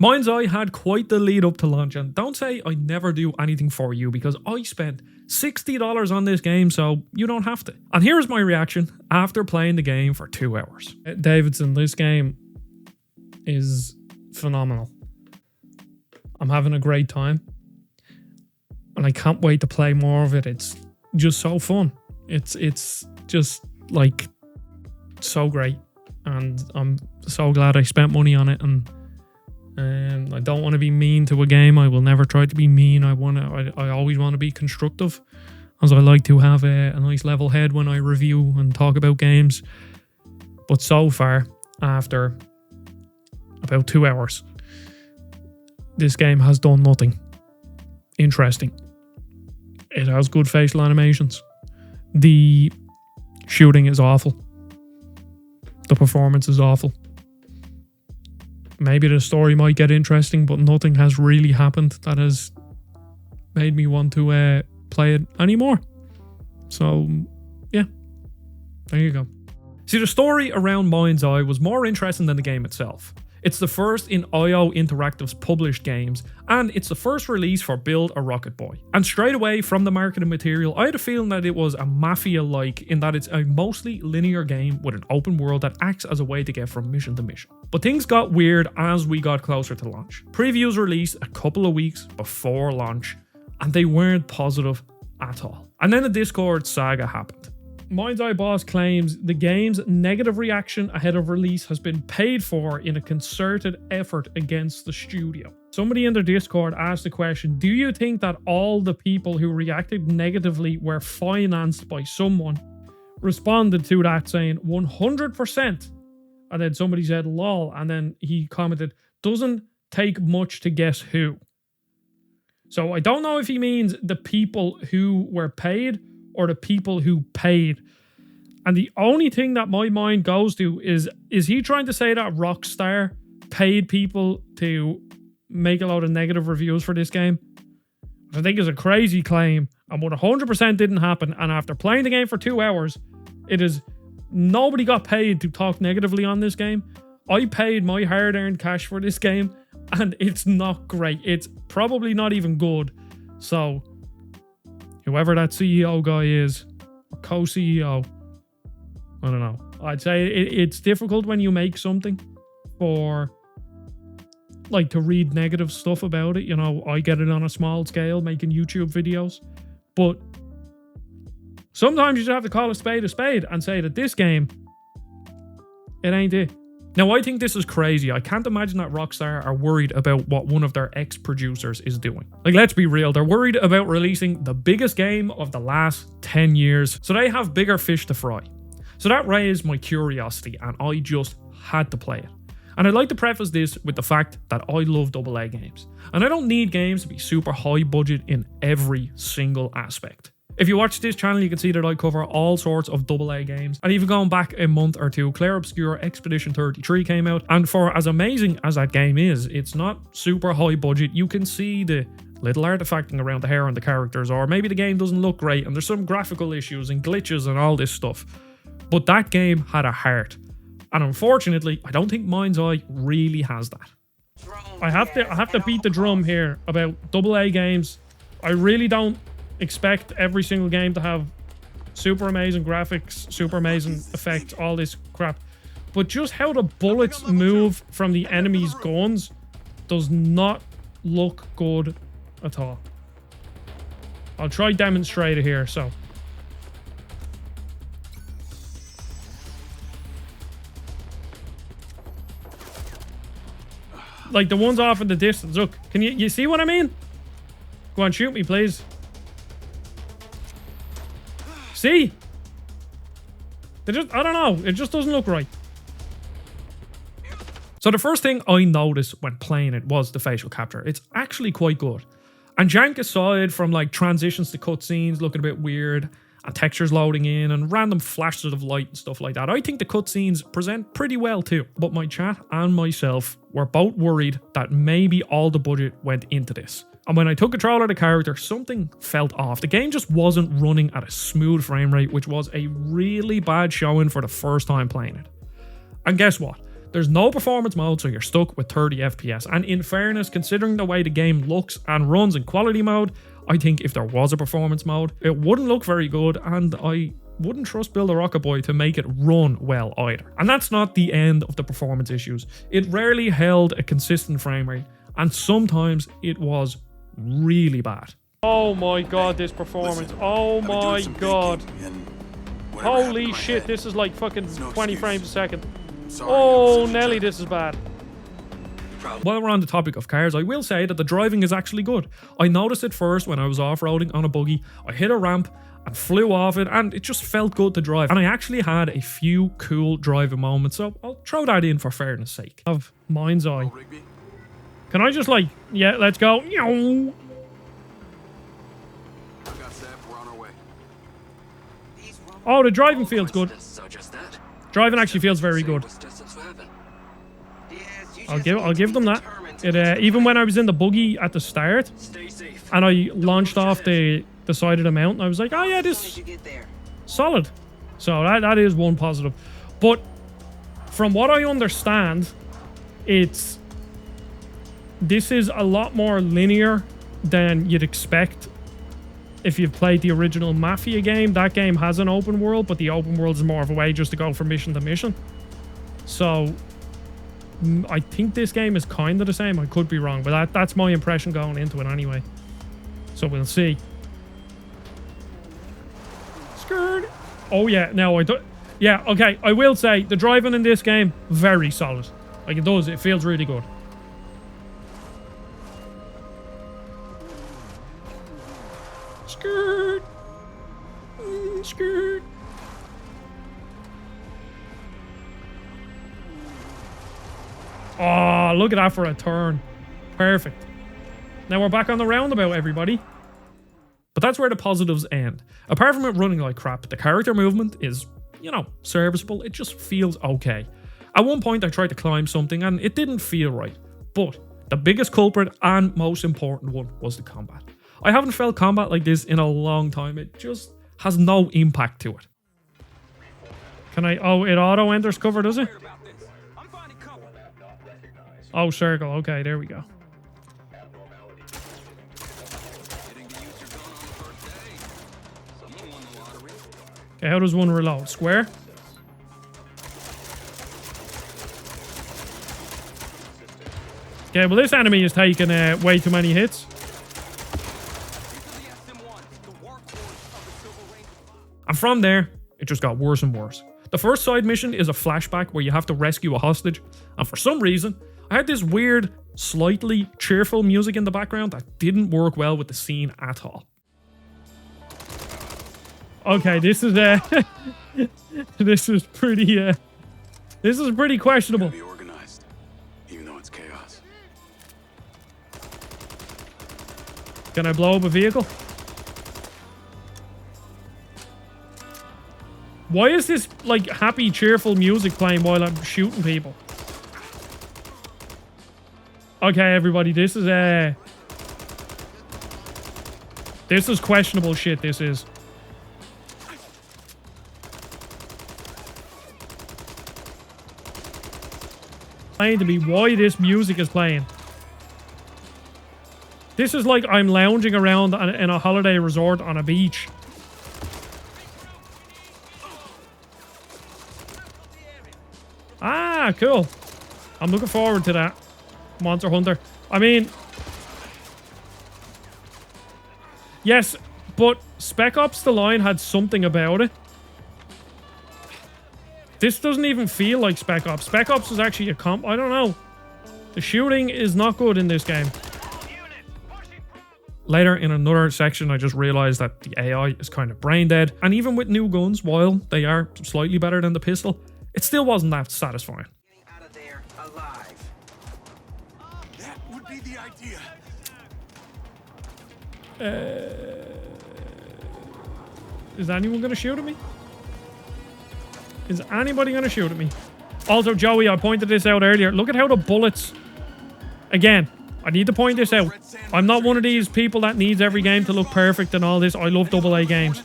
MindsEye had quite the lead up to launch, and don't say I never do anything for you because I spent $60 on this game, so you don't have to. And here's my reaction after playing the game for 2 hours. Davidson, this game is phenomenal. I'm having a great time, and I can't wait to play more of it. It's just so fun. It's just like so great, and I'm so glad I spent money on it. And I don't want to be mean to a game. I will never try to be mean. I always want to be constructive, as I like to have a nice level head when I review and talk about games. But so far, after about 2 hours, this game has done nothing interesting. It has good facial animations. The shooting is awful. The performance is awful. Maybe the story might get interesting, but nothing has really happened that has made me want to play it anymore. So, yeah. There you go. See, the story around MindsEye was more interesting than the game itself. It's the first in IO Interactive's published games, and it's the first release for Build a Rocket Boy. And straight away from the marketing material, I had a feeling that it was a Mafia-like in that it's a mostly linear game with an open world that acts as a way to get from mission to mission. But things got weird as we got closer to launch. Previews released a couple of weeks before launch, and they weren't positive at all. And then the Discord saga happened. MindsEye boss claims the game's negative reaction ahead of release has been paid for in a concerted effort against the studio. Somebody in their Discord asked the question, do you think that all the people who reacted negatively were financed by someone? Responded to that saying 100%. And then somebody said lol, and then he commented, doesn't take much to guess who. So I don't know if he means the people who were paid or the people who paid. And the only thing that my mind goes to is he trying to say that Rockstar paid people to make a lot of negative reviews for this game? I think it's a crazy claim, and 100% didn't happen. And after playing the game for 2 hours, nobody got paid to talk negatively on this game. I paid my hard-earned cash for this game, and it's not great. It's probably not even good. So whoever that CEO guy is, or co-CEO, I don't know. I'd say it's difficult when you make something for, like, to read negative stuff about it. You know, I get it on a small scale, making YouTube videos. But sometimes you just have to call a spade and say that this game, it ain't it. Now, I think this is crazy. I can't imagine that Rockstar are worried about what one of their ex-producers is doing. Like, let's be real. They're worried about releasing the biggest game of the last 10 years. So they have bigger fish to fry. So that raised my curiosity, and I just had to play it. And I'd like to preface this with the fact that I love AA games. And I don't need games to be super high budget in every single aspect. If you watch this channel, you can see that I cover all sorts of AA games. And even going back a month or two, Claire Obscure Expedition 33 came out. And for as amazing as that game is, it's not super high budget. You can see the little artifacting around the hair on the characters, or maybe the game doesn't look great and there's some graphical issues and glitches and all this stuff. But that game had a heart. And unfortunately, I don't think MindsEye really has that. I have to beat the drum here about AA games. I really don't expect every single game to have super amazing graphics, super amazing effects, all this crap. But just how the bullets move from the enemy's guns does not look good at all. I'll try demonstrate it here, so. Like the ones off in the distance. Look, can you see what I mean? Go on, shoot me, please. See? I don't know. It just doesn't look right. So the first thing I noticed when playing it was the facial capture. It's actually quite good. And jank aside from like transitions to cutscenes looking a bit weird, and textures loading in, and random flashes of light and stuff like that, I think the cutscenes present pretty well too. But my chat and myself were both worried that maybe all the budget went into this. And when I took control of the character, something felt off. The game just wasn't running at a smooth frame rate, which was a really bad showing for the first time playing it. And guess what? There's no performance mode, so you're stuck with 30 FPS. And in fairness, considering the way the game looks and runs in quality mode, I think if there was a performance mode, it wouldn't look very good, and I wouldn't trust Build a Rocket Boy to make it run well either. And that's not the end of the performance issues. It rarely held a consistent frame rate, and sometimes it was really bad. Oh my god, this performance. Oh my god. Holy shit, this is like fucking 20 frames a second. Oh, Nelly, this is bad. While we're on the topic of cars, I will say that the driving is actually good. I noticed it first when I was off-roading on a buggy. I hit a ramp and flew off it, and it just felt good to drive. And I actually had a few cool driving moments, so I'll throw that in for fairness sake. Of MindsEye. Can I just like, yeah, let's go. Oh, the driving feels good. Driving actually feels very good. I'll give them that. It even when I was in the buggy at the start, and I launched off the side of the mountain, I was like, oh yeah, this is solid. So that is one positive. But from what I understand, this is a lot more linear than you'd expect if you've played the original Mafia game. That game has an open world, but the open world is more of a way just to go from mission to mission. So I think this game is kind of the same. I could be wrong, but that's my impression going into it anyway. So we'll see. Skirt. Oh yeah, no, I do. Yeah, okay. I will say the driving in this game very solid. Like it does. It feels really good. Skirt. Skirt. Oh, look at that for a turn. Perfect. Now we're back on the roundabout, everybody. But that's where the positives end. Apart from it running like crap, the character movement is, you know, serviceable. It just feels okay. At one point I tried to climb something and it didn't feel right. But the biggest culprit and most important one was the combat. I haven't felt combat like this in a long time. It just has no impact to it. Can I... Oh, it auto enters cover, does it? Oh, circle. Okay, there we go. Okay, how does one reload? Square? Okay, well this enemy is taking way too many hits. And from there, it just got worse and worse. The first side mission is a flashback where you have to rescue a hostage, and for some reason, I had this weird, slightly cheerful music in the background that didn't work well with the scene at all. Okay, this is this is pretty questionable. Be organized, even though it's chaos. Can I blow up a vehicle? Why is this like happy, cheerful music playing while I'm shooting people? Okay, everybody, this is questionable shit, this is. Explain to me why this music is playing. This is like I'm lounging around in a holiday resort on a beach. Ah, cool. I'm looking forward to that. Monster Hunter. I mean... Yes, but Spec Ops The Line had something about it. This doesn't even feel like Spec Ops. Spec Ops is actually a comp... I don't know. The shooting is not good in this game. Later, in another section, I just realized that the AI is kind of brain dead. And even with new guns, while they are slightly better than the pistol, it still wasn't that satisfying. Getting out of there alive. That would be the idea. Is anyone going to shoot at me? Is anybody going to shoot at me? Also, Joey, I pointed this out earlier. Look at how the bullets... Again, I need to point this out. I'm not one of these people that needs every game to look perfect and all this. I love AA games.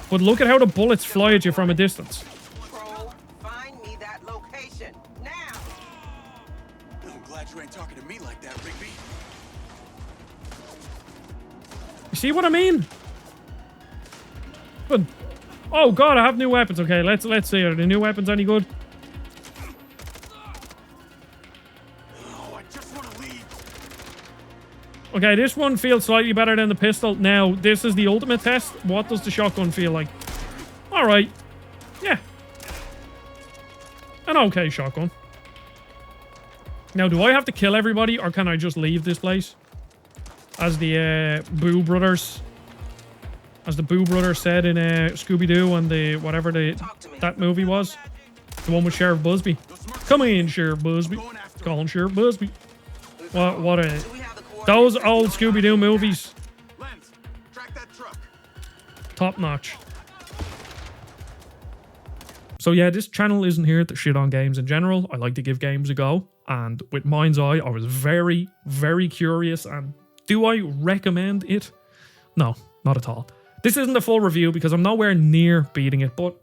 But look at how the bullets fly at you from a distance. Find me that location now. like that, Rigby. You see what I mean? But, oh god, I have new weapons. Okay, let's see. Are the new weapons any good? Oh, I just want to leave. Okay, this one feels slightly better than the pistol. Now, this is the ultimate test. What does the shotgun feel like? Alright. Yeah. An okay shotgun. Now, do I have to kill everybody, or can I just leave this place? As the Boo Brothers... As the Boo Brothers said in Scooby-Doo and the... Whatever that movie was. The one with Sheriff Busby. Come in, Sheriff Busby. Call him Sheriff Busby. What a... Those old Scooby-Doo movies. Lens, track that truck. Top notch. So yeah, this channel isn't here to shit on games in general. I like to give games a go. And with MindsEye, I was very, very curious. And do I recommend it? No, not at all. This isn't a full review because I'm nowhere near beating it. But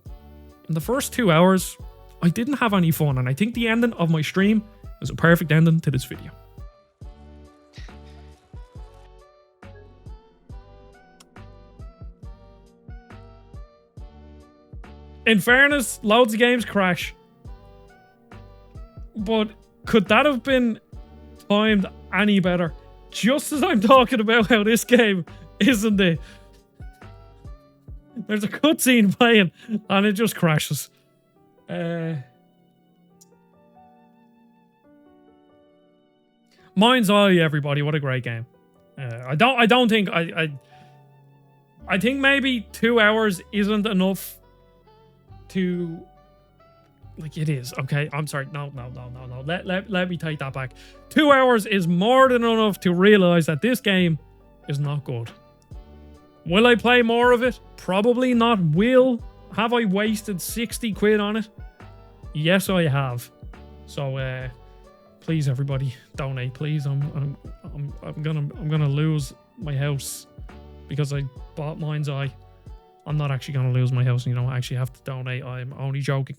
in the first 2 hours, I didn't have any fun. And I think the ending of my stream is a perfect ending to this video. In fairness, loads of games crash. But could that have been timed any better? Just as I'm talking about how this game isn't it? There's a cutscene playing and it just crashes. MindsEye, everybody, what a great game. I don't think I think maybe 2 hours isn't enough to, like, it is. Okay, I'm sorry. No. Let me take that back. 2 hours is more than enough to realize that this game is not good. Will I play more of it? Probably not. Have I wasted 60 quid on it? Yes, I have. So, please, everybody, donate. Please, I'm gonna lose my house because I bought MindsEye. I'm not actually gonna lose my house, and you don't actually have to donate. I'm only joking.